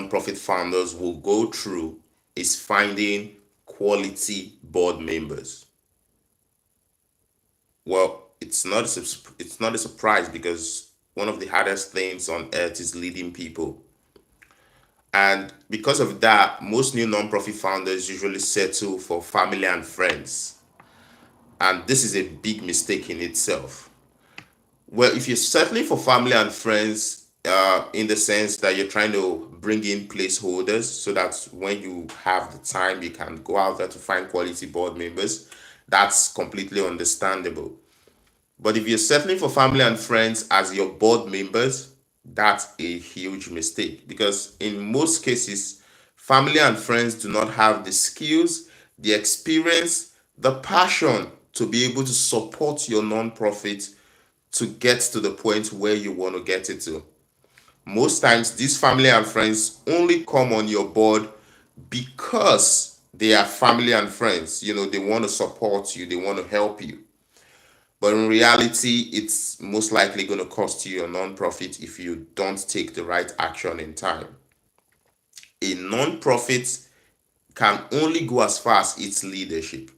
nonprofit founders will go through is finding quality board members. Well, it's not a surprise because one of the hardest things on earth is leading people. And because of that, most new nonprofit founders usually settle for family and friends. And this is a big mistake in itself. Well, if you're settling for family and friends, in the sense that you're trying to bring in placeholders so that when you have the time, you can go out there to find quality board members, that's completely understandable. But if you're settling for family and friends as your board members, that's a huge mistake because in most cases, family and friends do not have the skills, the experience, the passion to be able to support your nonprofit to get to the point where you want to get it to. Most times, these family and friends only come on your board because they are family and friends. They want to support you, they want to help you. But in reality, it's most likely going to cost you your nonprofit if you don't take the right action in time. A nonprofit can only go as far as its leadership.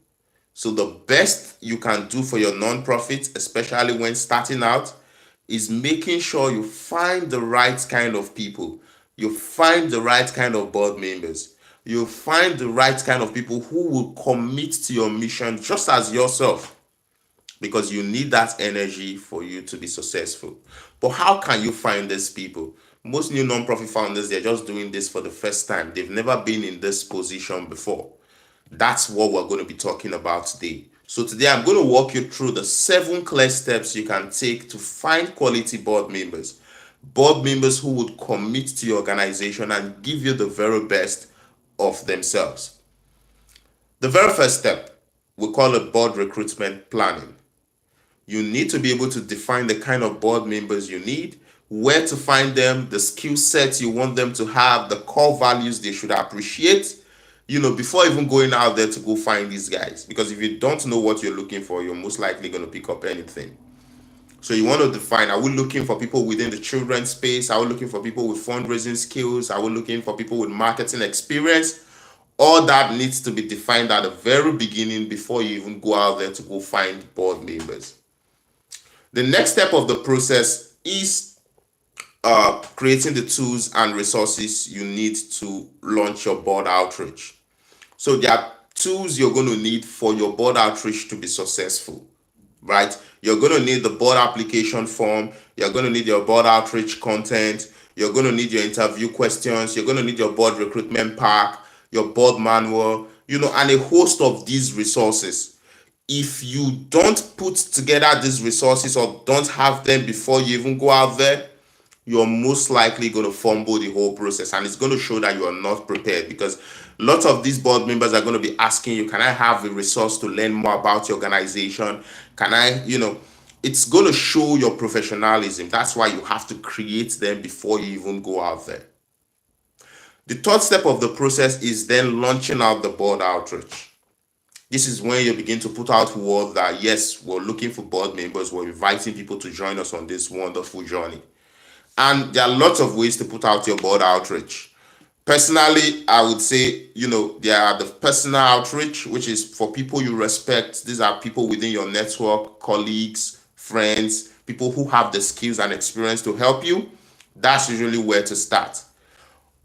So the best you can do for your nonprofit, especially when starting out, is making sure you find the right kind of people. You find the right kind of board members. You find the right kind of people who will commit to your mission just as yourself because you need that energy for you to be successful. But how can you find these people? Most new nonprofit founders, they're just doing this for the first time. They've never been in this position before. That's what we're going to be talking about today. So today I'm going to walk you through the 7 clear steps you can take to find quality board members. Board members who would commit to your organization and give you the very best of themselves. The very first step, we call it board recruitment planning. You need to be able to define the kind of board members you need, where to find them, the skill sets you want them to have, the core values they should appreciate, before even going out there to go find these guys. Because if you don't know what you're looking for, you're most likely going to pick up anything. So you want to define, are we looking for people within the children's space? Are we looking for people with fundraising skills? Are we looking for people with marketing experience? All that needs to be defined at the very beginning before you even go out there to go find board members. The next step of the process is creating the tools and resources you need to launch your board outreach. So there are tools you're going to need for your board outreach to be successful, right? You're going to need the board application form. You're going to need your board outreach content. You're going to need your interview questions. You're going to need your board recruitment pack, your board manual, and a host of these resources. If you don't put together these resources or don't have them before you even go out there, you're most likely going to fumble the whole process and it's going to show that you are not prepared because lots of these board members are going to be asking you, can I have a resource to learn more about your organization? Can I, it's going to show your professionalism. That's why you have to create them before you even go out there. The third step of the process is then launching out the board outreach. This is when you begin to put out word that, yes, we're looking for board members. We're inviting people to join us on this wonderful journey. And there are lots of ways to put out your board outreach. Personally, I would say, there are the personal outreach, which is for people you respect. These are people within your network, colleagues, friends, people who have the skills and experience to help you. That's usually where to start.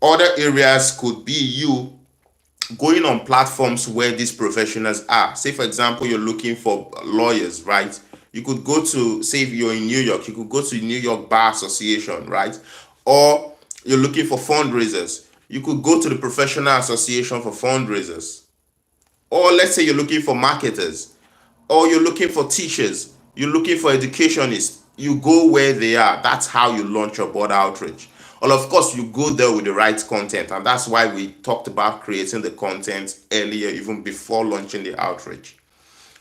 Other areas could be you going on platforms where these professionals are. Say, for example, you're looking for lawyers, right? You could go to, say if you're in New York, you could go to New York Bar Association, right? Or you're looking for fundraisers. You could go to the Professional Association for Fundraisers. Or let's say you're looking for marketers. Or you're looking for teachers. You're looking for educationists. You go where they are. That's how you launch your board outreach. Well, of course, you go there with the right content. And that's why we talked about creating the content earlier, even before launching the outreach.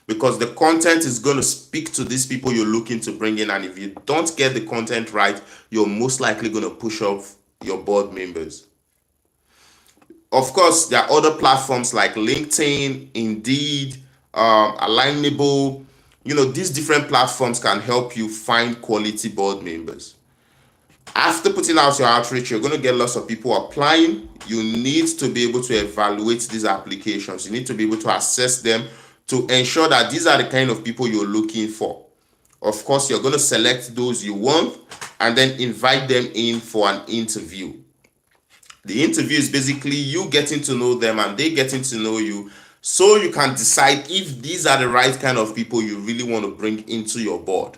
Because the content is going to speak to these people you're looking to bring in. And if you don't get the content right, you're most likely going to push off your board members. Of course, there are other platforms like LinkedIn, Indeed, Alignable. These different platforms can help you find quality board members. After putting out your outreach, you're going to get lots of people applying. You need to be able to evaluate these applications. You need to be able to assess them to ensure that these are the kind of people you're looking for. Of course, you're going to select those you want and then invite them in for an interview. The interview is basically you getting to know them and they getting to know you, so you can decide if these are the right kind of people you really want to bring into your board.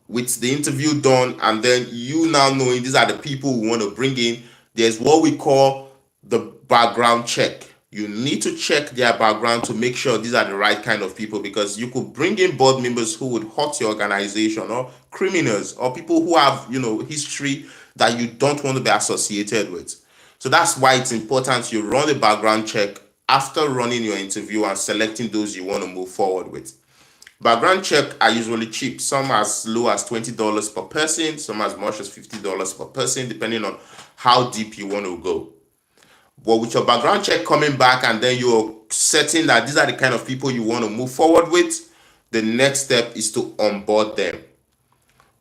With the interview done and then you now knowing these are the people we want to bring in, there's what we call the background check. You need to check their background to make sure these are the right kind of people, because you could bring in board members who would hurt your organization, or criminals, or people who have history that you don't want to be associated with. So that's why it's important you run a background check after running your interview and selecting those you want to move forward with. Background check are usually cheap, some as low as $20 per person, some as much as $50 per person, depending on how deep you want to go. But with your background check coming back and then you're certain that these are the kind of people you want to move forward with, the next step is to onboard them.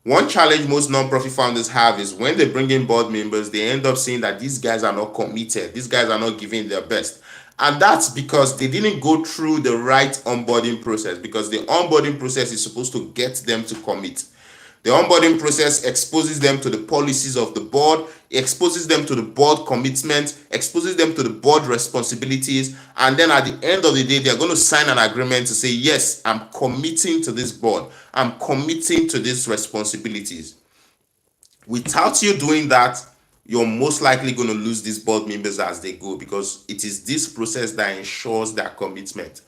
One challenge most non-profit founders have is when they bring in board members, they end up seeing that these guys are not committed. These guys are not giving their best. And that's because they didn't go through the right onboarding process, because the onboarding process is supposed to get them to commit. The onboarding process exposes them to the policies of the board, exposes them to the board commitment, exposes them to the board responsibilities, and then at the end of the day, they're going to sign an agreement to say, yes, I'm committing to this board, I'm committing to these responsibilities. Without you doing that, you're most likely going to lose these board members as they go, because it is this process that ensures their commitment.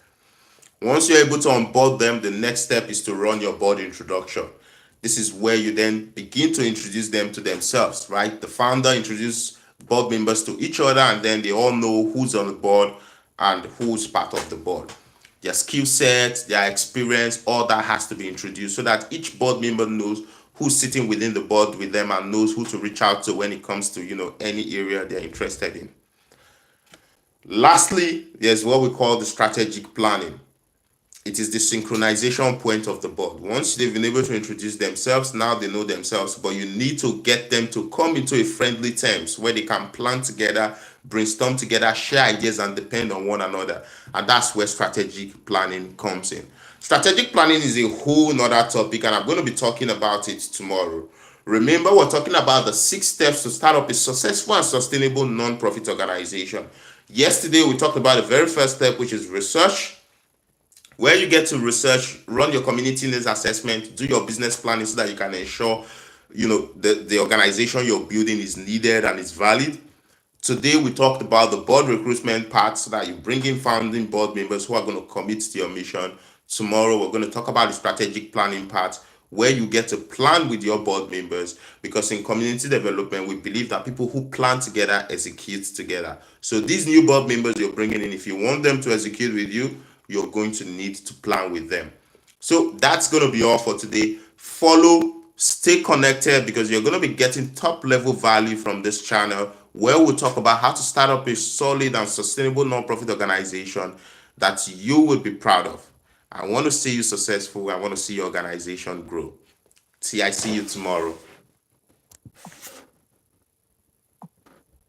Once you're able to onboard them, the next step is to run your board introduction. This is where you then begin to introduce them to themselves, right? The founder introduces board members to each other, and then they all know who's on the board and who's part of the board. Their skill sets, their experience, all that has to be introduced so that each board member knows who's sitting within the board with them and knows who to reach out to when it comes to any area they're interested in. Lastly, there's what we call the strategic planning. It is the synchronization point of the board. Once they've been able to introduce themselves, now they know themselves, but you need to get them to come into a friendly terms where they can plan together, brainstorm together, share ideas, and depend on one another. And that's where strategic planning comes in. Strategic planning is a whole nother topic, and I'm going to be talking about it tomorrow. Remember, we're talking about the 6 steps to start up a successful and sustainable non-profit organization. Yesterday, we talked about the very first step, which is research, where you get to research, run your community needs assessment, do your business planning so that you can ensure the organization you're building is needed and is valid. Today we talked about the board recruitment part, so that you bring in founding board members who are going to commit to your mission. Tomorrow we're going to talk about the strategic planning part, where you get to plan with your board members, because in community development we believe that people who plan together execute together. So these new board members you're bringing in, if you want them to execute with you, you're going to need to plan with them. So that's going to be all for today. Follow, stay connected, because you're going to be getting top level value from this channel, where we'll talk about how to start up a solid and sustainable nonprofit organization that you will be proud of. I want to see you successful. I want to see your organization grow. See, I see you tomorrow.